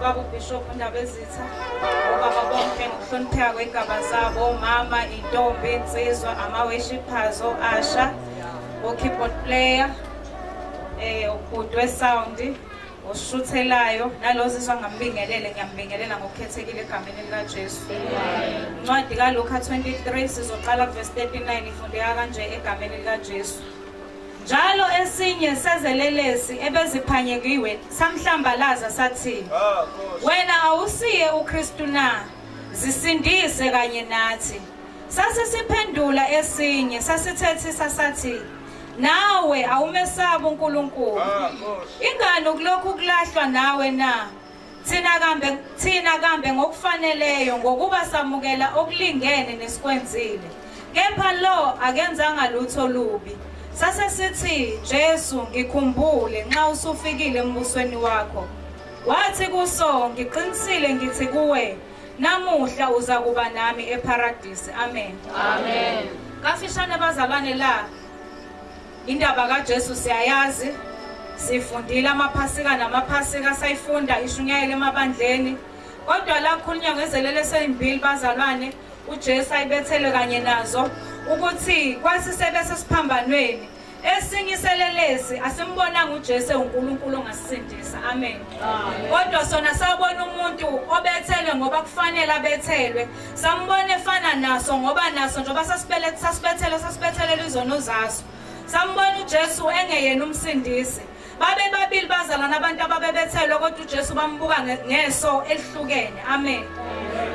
baba uBishop Ndabezitha, ubaba bonke ngokuhlonipheka kwegaba zabo, mama, intombi, insizwa, ama-worshipers, Asha, o-keyboard player, ubudwe sound, oshuthelayo, nalozizwa ngambingelele, ngiyambingelela ngokukhethekile egameni likaJesu. Incwadi kaLuka 23 sizoqala kuverse 39 ifundeka kanje egameni likaJesu. Njalo esinye sezelelesi ebeziphanyekiwe samhlambalaza sathi, wena awusiye uKristu na? Zisindise kanye nathi. Sasisiphendula esinye sasithethisa sathi, nawe awumesaba uNkulunkulu. Ingani ukulokhu kulahlwa nawe na? Thina kambe ngokufaneleyo ngokuba samukela okulingene nesikwenzile. Kepha lo akenzanga lutho lubi. Sase sithi, Jesu ngikhumbule nxa usufikile embusweni wakho. Wathi kuso, ngiqinisile ngithi kuwe, namuhla uza kuba nami eparadise. Amen. Amen. Kafishane bazalwane la, indaba kaJesu siyayazi, sifundile amaphasika namaphasika sayifunda ishunyayela emabandleni. Kodwa la khulunywa ngezelelesi ezimbili bazalwane, uJesu ayibethele kanye nazo ukuthi kwasisebese siphambanweni. Esinye iselelesi asimbonanga uJesu uNkulunkulu ongasindisa. Amen. Kodwa sona sabona umuntu obethelwe ngoba kufanele abethelwe. Sambona efana naso ngoba naso njengoba sasibethelwe izono zaso. Sambona uJesu engeyena umsindisi. Babe babili bazalana abantu ababebethelwe kodwa uJesu bambuka ngeso elihlukene. Amen.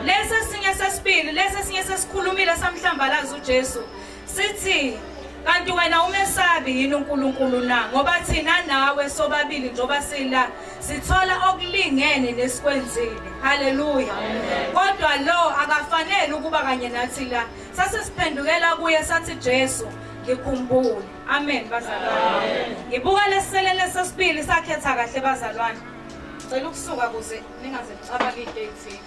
Lesi sinye sesibili, lesi sinye sesikhulumile samhlambalaza uJesu. Sithi, kanti wena umesabi yini uNkulunkulu na? Ngoba thina nawe sobabili njoba sila sithola okulingene nesikwenzile. Haleluya. Kodwa lo akafanele ukuba kanye nathi la. Sasisiphendukela kuye sathi Jesu ngikhumbule. Amen bazalwane. Ngibuka leselele sesibili sakhetha kahle bazalwane. Cela ukusuka kuze ningaze nicabanga into ethile.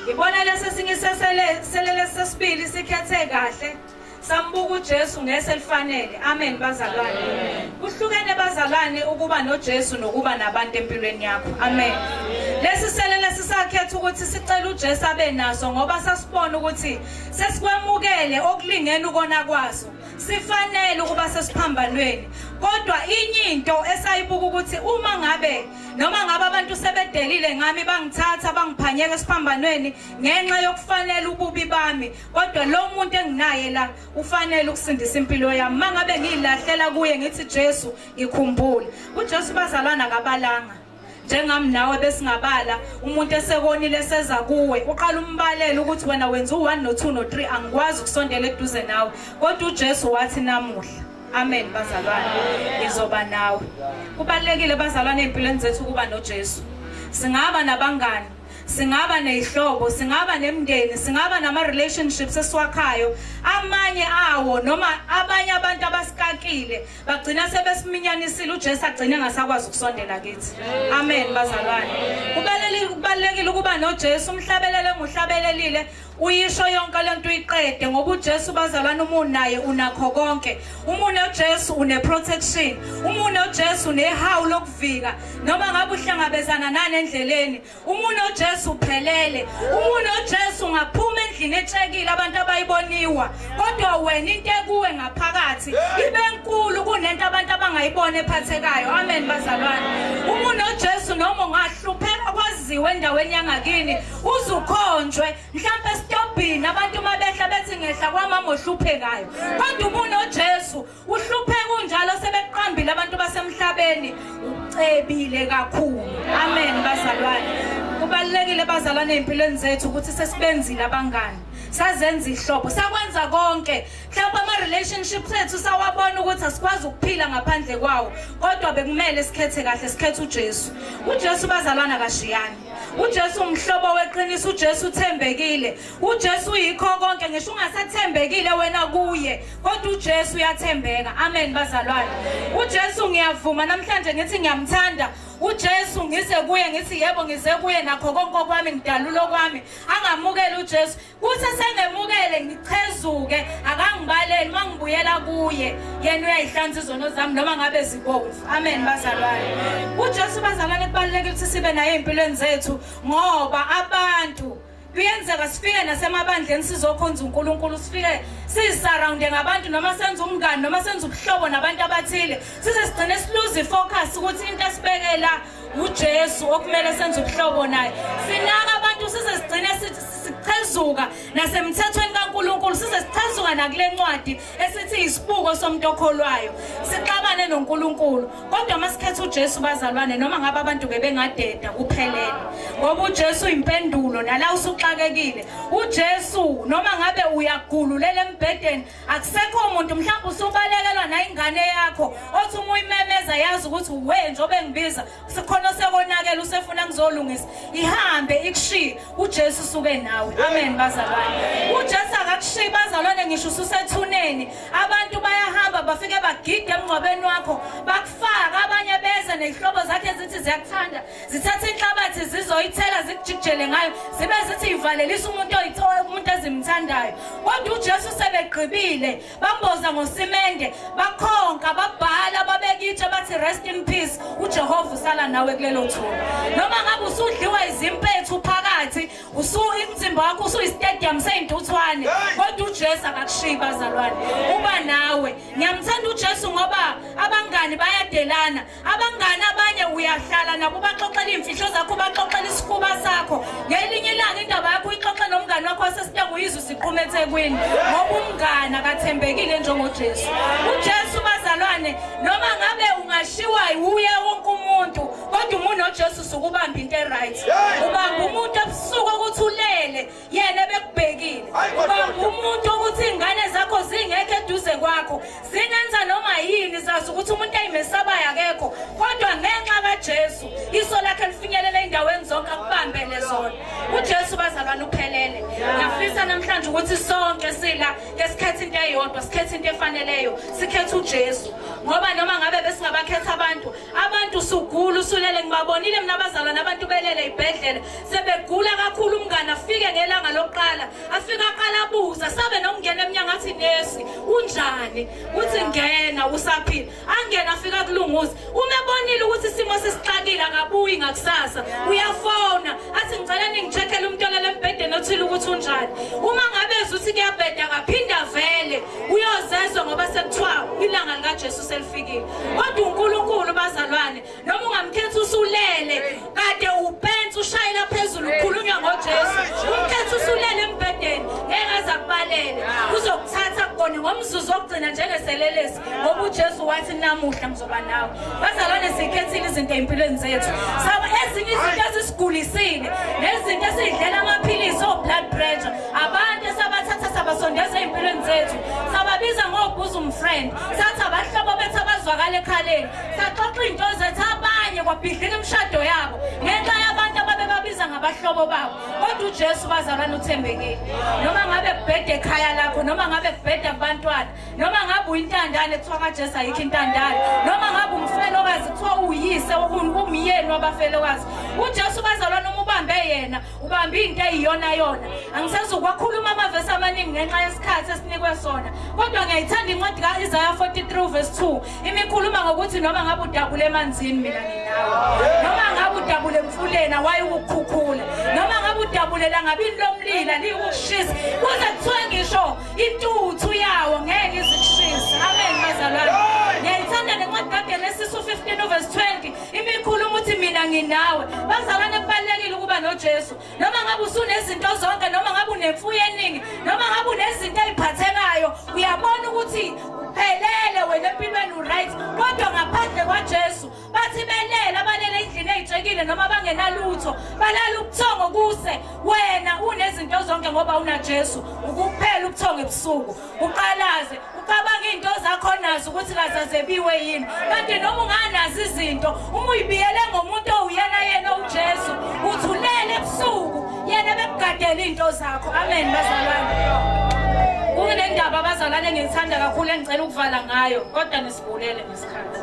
Ngibona lesinye selele sesibili sikhethe kahle. Sambuka uJesu ngeselifanele. Amen bazalwane. Kuhlukene bazalwane ukuba noJesu nokuba nabantu empilweni yakho. Amen. Lesi selele sisakhetha ukuthi sicela uJesu abe naso ngoba sasibona ukuthi sesikwamukele okulingene ukona kwaso. Sifanele ukuba sesiphambanweni. Kodwa inye into esayibuka ukuthi uma ngabe noma ngabe abantu sebedelile ngami bangithatha bangiphanyeka esiphambanweni ngenxa yokufanele ububi bami, kodwa lo muntu enginaye la ufanele ukusindisa impilo yami. Mangabe ngilahlela kuye ngithi Jesu ngikhumbule. uJesu bazalwana akabalanga njengami nawe besingabala. Umuntu esekonile seza kuwe uqala umbalele ukuthi wena wenza u1 no2 no3 angikwazi ukusondela eduze nawe, kodwa uJesu wathi namuhla. Amen bazalwane, ngizoba nawe. Kubalekile bazalwane empilweni zethu kuba noJesu. Singaba nabangani, singaba nezihlobo, singaba nemndeni, singaba nama relationships esiwakhayo. Amanye awo noma abanye abantu abasikakile bagcina sebesimnyanisile uJesu agcina ngasakwazi ukusondela kithi. Amen bazalwane. Kubalekile ukuba noJesu. Umhlabelele nguhlabelelile uyisho yonke lento uyiqede ngoba uJesu bazalwane umunaye unakho konke. Umune uJesu une protection. Umune uJesu nehawu lokuvika noma ngabe uhlangabezana nani endleleni. Umune uJesu uphelele. Umune uJesu ngaphuma endlini etshekile abantu abayiboniwa, kodwa wena into ekuwe ngaphakathi ibe enkulu kunento abantu abangayibona ephathekayo. Amen bazalwane. Umune uJesu noma ungahlupheka kwaziwe endaweni yangakini uzukhonjwe mhlawumbe stopini abantu mabehla bethi ngehla kwamama ohluphekayo, kodwa umune uJesu uhlupheka unjalo sebeqambile abantu basemhlabeni ucebile kakhulu. Amen bazalwane. Kubalekile bazalwane empilweni zethu ukuthi sesibenzile abangani, sazenza ihlobo, sakwenza konke. Mhlawumbe ama relationships ethu sawabona ukuthi asikwazi ukuphila ngaphandle kwawo, kodwa bekumele sikhethe kahle, sikhethe uJesu. uJesu bazalwana akashiyani. uJesu umhlobo weqiniso. uJesu uthembekile. uJesu uyikho konke. Ngisho ungasathembekile wena kuye, kodwa uJesu uyathembeka. Amen bazalwane. uJesu ngiyavuma namhlanje ngithi ngiyamthanda uJesu ngise kuye ngithi yebo ngize kuye nakho konke kwami ngidalulo kwami angamukela uJesu kuthi sengemukele ngichezuke akangibaleli mangibuyela kuye yena uyayihlanza izono zami noma ngabe zibomvu amen bazalwane uJesu bazalwane kubalulekile ukuthi sibe naye empilweni zethu ngoba abantu kuyenzeka sifike nasemabandleni sizokhonza uNkulunkulu sifike sisurrounded ngabantu noma senza umngane noma senza ubuhlobo nabantu abathile size sigcine siluze ifocus ukuthi into esibekela uJesu okumele senze ubuhlobo naye sinaka abantu size sigcine sichezuka nasemthethweni kaNkulunkulu size sichezuka nakule ncwadi esithi isibuko somuntu okholwayo sixabane noNkulunkulu kodwa masikhetha uJesu bazalwane noma ngabe abantu bengadeda kuphelele ngoba uJesu impendulo nala usuxakekile uJesu noma ngabe uyagululela embhedeni akusekho umuntu mhlawumbe usubalekelwa na ingane yakho othi uma uyimemeza yazi ukuthi we njobe ngibiza sikhona sekonakela usefuna ngizolungisa ihambe ikushiye uJesu suke nawe amen bazalwane uJesu akakushiyi bazalwane ngisho usethuneni abantu bayahamba bafike bagide emngcwabeni wakho bakufaka abanye beze nezihlobo zakhe zithi ziyakuthanda zithatha inhlabathi zizoyithela zikujikijele ngayo zibe zithi ivalelisa umuntu ezimthandayo kodwa uJesu sebegqibile bamboza ngosimende bakhonka babhala babekitshe bathi rest in peace uJehova usala nawe kulelo thuba noma ngabe usudliwa izimpethu phakathi imizimba wakho usuyistadium seyintuthwane kodwa uJesu akakushiyi bazalwane uba nawe ngiyamthanda uJesu ngoba abangani bayadelana abangani abanye uyahlala nabo baxoxela imfihlo zakho baxoxela isifuba sakho ngelinye ilanga indaba yakho uyixoxa nomngani wakho wasesitanga uyizwe siqhumethe kwini ngoba umngani akathembekile njengoJesu uJesu bazalwane noma ngabe ungashiwa uye wonke umuntu kodwa umuntu noJesu sukubamba into eright ubamba umuntu ebusuku ukuthi ulele yena bekubhekile ubamba umuntu ukuthi ingane zakho zingekho eduze kwakho zingenza noma yini zazi ukuthi umuntu ayimesabayo akekho kodwa ngenxa kaJesu iso lakhe lifinyelela endaweni zonke akubambele zona uJesu bazalwane uphelele ngiyafisa namhlanje ukuthi sonke sila ngesikhethe into eyodwa sikhethe into efaneleyo sikhethe uJesu ngoba noma ngabe besingabakhetha abantu sugula usulele ngibabonile mina abazalwane abantu belele ibhedlela sebegula kakhulu umngane afike ngelanga lokuqala afika aqala abuza sabe nomngene eminyango athi nesi unjani uthi ngena usaphila angena afika kulunguza uma ebonile ukuthi isimo sesixakile akabuyi ngakusasa uyafona athi ngicela ningicheckele umuntu olele embhedeni othile ukuthi unjani uma ngabe ezuthi kuyabheda akaphinda vele uyozezwa ngoba sekuthiwa ilanga likaJesu selifikile kodwa uNkulunkulu bazalwane noma ungamkhethi usulele kade upensi ushayela phezulu ukhulunywa ngoJesu umkhethi usulele embhedeni engaza kubalele uzokuthatha kugone ngomzuzu wokugcina njengeselelesi ngoba uJesu wathi namuhla ngizoba nawe bazalwane sikhethile izinto empilweni zethu saba ezinye izinto ezisigulisile nezinto esidlela amaphilisi o-blood pressure abantu sabathatha sabasondeza empilweni zethu sababiza ngokubuza umfriend sathi abahlobo bethu abazwakala ekhaleni saxoxa into zethu abanye kwabhidlika imshado yabo ngenxa yabantu ababebabiza ngabahlobo babo kodwa uJesu bazalwane uthembekile noma ngabe kubhede ekhaya lakho noma ngabe kubhede abantwana noma ngabe uyintandane kuthiwa kaJesu ayikho intandane noma ngabe umfelokazi kuthiwa uyise umyeni wabafelokazi uJesu bazalwane uma ubambe yena ubambe into eyiyona yona angisezukwakhuluma amavesi amaningi ngenxa yesikhathi esinikwe sona kodwa ngiyayithanda incwadi kaIsaiah 43 verse 2 imikhuluma ngokuthi noma ngabe udabule emanzini mina nginawe noma ngabe udabule emfuleni awayi ukukhukhula noma ngabe udabulela ngabini lomlila likushisa kuze kuthiwe ngisho intuthu yawo ngeke izikushisa amen bazalwane ngiyayithanda nencwadi kaGenesis 15 verse 20 imikhuluma uthi mina nginawe bazalwane kubalekile ukuba noJesu noma ngabe usunezinto zonke noma ngabe unemfuyo eningi noma ngabe unezinto eziphathekayo uyabona ukuthi uphelele wena empilweni uright kodwa ngaphandle kwaJesu bathi belele abalele endlini ezijekile noma bangenalutho balala ubuthongo kuse wena unezinto zonke ngoba unaJesu ukuphela ubuthongo ebusuku uqalaze ucabanga into zakho nazo ukuthi kazazebiwe yini kanti noma unganazi izinto uma uyibiyele ngomuntu oyena yena uJesu uthulele ebusuku yena bekugadela into zakho amen bazalwane kunendaba abazalwane ngithanda kakhulu engicela ukuvala ngayo kodwa nisibulele ngesikhathi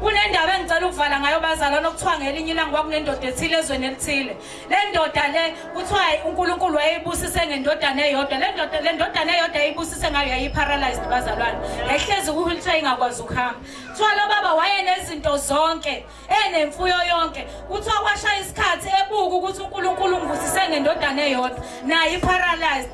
kunendaba engicela ukuvala ngayo bazalwane okuthiwa ngelinye ilanga kwakunendoda ethile ezweni elithile. Le ndoda le kuthiwa uNkulunkulu wayebusise ngendodana eyodwa. Le ndodana eyodwa ayibusise ngayo yayiparalyzed bazalwane. Yayihlezi ku-wheelchair ingakwazi ukuhamba. Kuthiwa lo baba wayenezinto zonke, enemfuyo yonke. Kuthiwa kwashaya isikhathi ebuka ukuthi uNkulunkulu ngibusise ngendodana eyodwa nayo iparalyzed.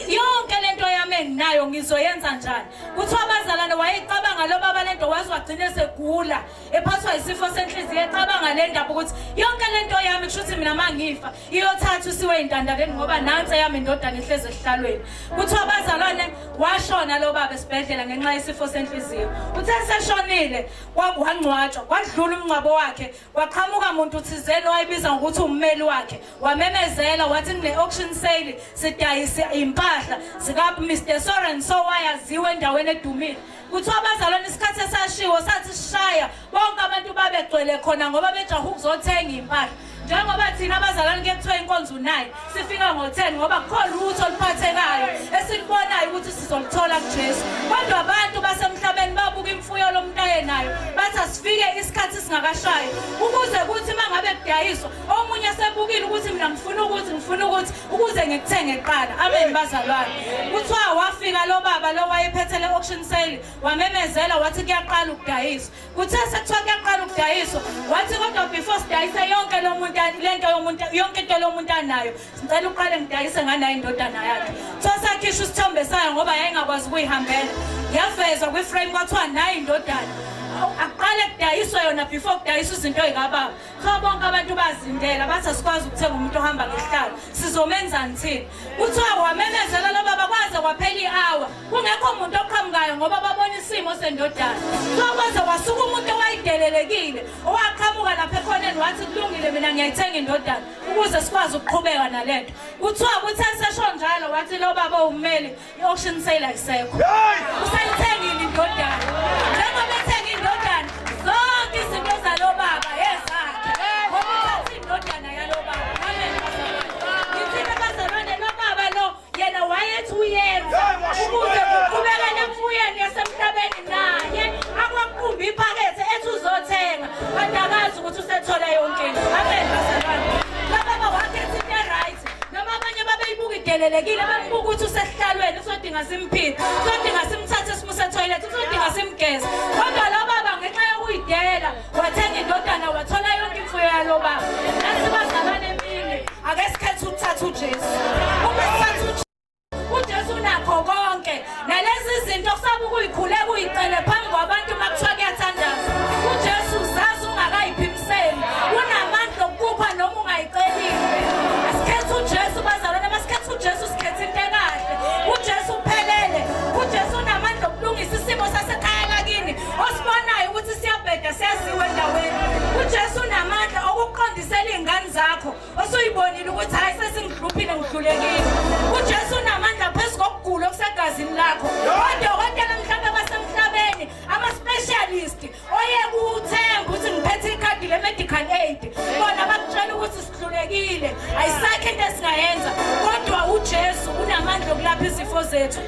Yonke lento yami enginayo ngizoyenza njani? Kuthiwa bazalwane wayecabanga lo baba lento wazi wagcina segula ephathwa isifo senhliziyo ecabanga le ndaba ukuthi yonke lento yami kusho ukuthi mina mangifa iyothatha usiwe intandaleni ngoba nansi yami indodana ihlezi esihlalweni. Kuthiwa bazalwane washona lo baba esibhedlela ngenxa yesifo senhliziyo. Uthe seshonile wangcwatshwa kwadlula umncwabo wakhe waqhamuka umuntu thizeni wayibiza ngokuthi ummeli wakhe wamemezela wathi kune auction sale sidayisa impahla zika Mr. Soren so wayaziwe endaweni edumile. Kuthiwa abazalwane isikhathi esashiwo sathi sishaya bonke abantu babegcwele khona ngoba bejaha ukuzothenga impahla. Njengoba thina abazalwane kuthiwa inkonzo 9 sifika ngo10 ngoba kukhona utho oluphathekayo esilibonayo ukuthi sizolithola kuJesu. Kodwa abantu basemhlabeni babuka imfuyo lomuntu ayenayo bathi asifike isikhathi singakashayi ukuze kuthi mangabe kudayiswa omunye sebukile ukuthi mina ngifuna ukuthi ukuze ngikuthenge kuqala. Amen bazalwane. Kuthiwa wafika lo baba lo wayephethe le auction sale wamemezela wathi kuyaqala ukudayiswa. Kuthe sekuthiwa kuyaqala ukudayiswa wathi kodwa before sidayise yonke lo muntu lento yomuntu yonke into lo muntu anayo sicela uqale ngidayise nganayo indodana yakhe. Sakhishwa isithombe sayo ngoba yayingakwazi ukuyihambela. Yavezwa kwi-frame kwathiwa nayo indodana. Aqale kudayiswa yona before kudayiswa izinto ezikababa. Bonke abantu bazindela bathi asikwazi ukuthenga umuntu ohamba ngesihlalo. Sizomenzani thina? Kuthiwa wamemezela lo baba kwaze kwaphela i-hour. Kungekho umuntu oqhamukayo ngoba babona isimo sendodana. Kwaze wasuka umuntu owayidelelekile owaqhamuka lapha ekhoneni wathi kulungile mina ngiyayithenga indodana ukuze sikwazi ukuqhubeka nalento. Kuthiwa kuthe sesho njalo wathi lo baba ummeli i-auction sale ayisekho. Usayithengile indodana. Njengoba ethenga indodana zonke izinto zalo baba yezakhe. Ngoba uthathe indodana yalo baba. Amen. Ngithina bazalwane lo baba lo yena wayethi uyenza ukuze kuqhubeke nemfuyeni yasemhlabeni naye akwakumbi iphakethe ethi uzothenga kanti akazi ukuthi usethola yonke into. Amen bazalwane. Lo baba wakhetha into right noma abanye babeyibuka idelelekile babuka ukuthi usehlalweni usodinga simphile usodinga simthathe simuse toilet usodinga simgeza. Kodwa lo baba ngenxa yokuyidela wathenga indodana wathola yonke imfuyo yalo baba. Nasibazalwane emini ake sikhethe ukuthatha uJesu. Uma sithatha uJesu nakho konke nalezi izinto kusaba ukuyikhuleka uyicele phambi kwabantu makuthiwa kuyathandaza. uJesu zazi ungakayiphimiseli unamandla okupha noma ungayicelile. Asikhethe uJesu bazalwane masikhethe uJesu sikhethe into ekahle. uJesu uphelele. uJesu unamandla okulungisa isimo sasekhaya lakini osibonayo ukuthi siyabheda siyaziwe endaweni. uJesu unamandla okuqondisela izingane zakho osuyibonile ukuthi hayi sesingihluphile ngidlulekile. uJesu unamandla phezu kokugula okusegazini lakho. Odokotela mhlawumbe basemhlabeni ama-specialist oyekuthenga ukuthi ngiphethe ikhadi le-medical aid bona bakutshela ukuthi sihlulekile ayisakho into esingayenza. Kodwa uJesu unamandla okulapha izifo zethu.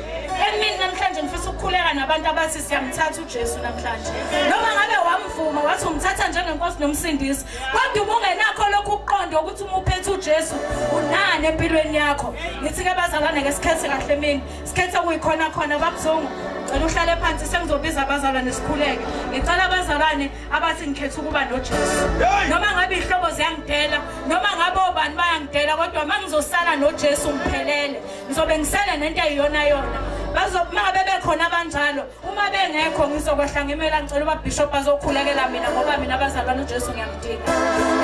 Emini namhlanje ngifisa ukukhuleka nabantu abathi siyamthatha uJesu namhlanje. Noma ngabe wamvuma wathi umthatha njengenkosi nomsindisi kodwa ubungenakho lokhu ukuqonda ukuthi uma uphethe uJesu unani empilweni yakho. Ngithi-ke bazalwane ke sikhethe kahle emini sikhethe kuyikhona khona babuzungu. Ngicela uhlale phansi sengizobiza abazalwane sikhuleke. Ngicela abazalwane abathi ngikhetha ukuba noJesu. Noma ngabe ihlobo ziyangidela noma ngabe obani bayangidela kodwa mangizosala noJesu ngiphelele ngizobe ngisele nento eyiyona yona. Mangabe bekhona abanjalo uma bengekho ngizokwehla ngimela ngicela ubabishop azokhulekela mina ngoba mina abazalwane uJesu ngiyamdinga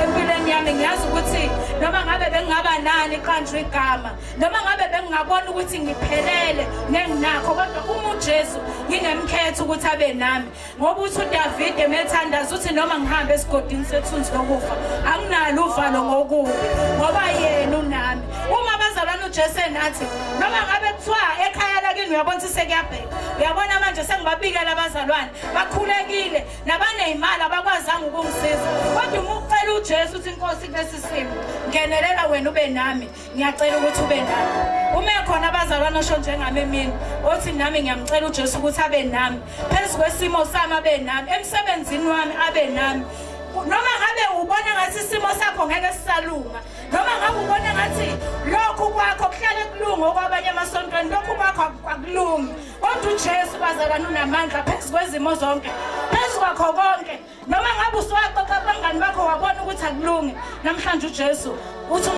empilweni yami. Ngiyazi ukuthi noma ngabe bengingaba nani iqanjwe igama noma ngabe bengingabona ukuthi ngiphelele nenginakho kodwa uma uJesu nginemkhetho ukuthi abe nami. Ngoba uthi uDavid emethandaza uthi noma ngihambe esigodini sethunzi lokufa anginalo uvalo ngokubi ngoba yena unami. Uma abazalwane uJesu enathi noma ngabe kuthiwa ekhaya lakini kimi uyabona ukuthi sekuyabheka. Uyabona manje sengibabikela abazalwane bakhulekile nabanezimali abakwazanga ukungisiza. Kodwa uma ucela uJesu uthi Nkosi kulesi simo ngenelela wena ube nami, ngiyacela ukuthi ube nami. Uma ekhona abazalwane osho njengami mina othi nami ngiyamcela uJesu ukuthi abe nami phezu kwesimo sami, abe nami emsebenzini wami, abe nami. Noma ngabe ubona ngathi isimo sakho ngeke sisalunga, noma ngabe ubona ngathi lokhu kwakho kuhlale kulunga okwabanye amasontweni, lokhu kwakho akulungi, kodwa uJesu bazalwane unamandla phezu kwezimo zonke, phezu kwakho konke. Noma ngabe usuwaxoxa abangani bakho wabona ukuthi akulungi, namhlanje uJesu uthi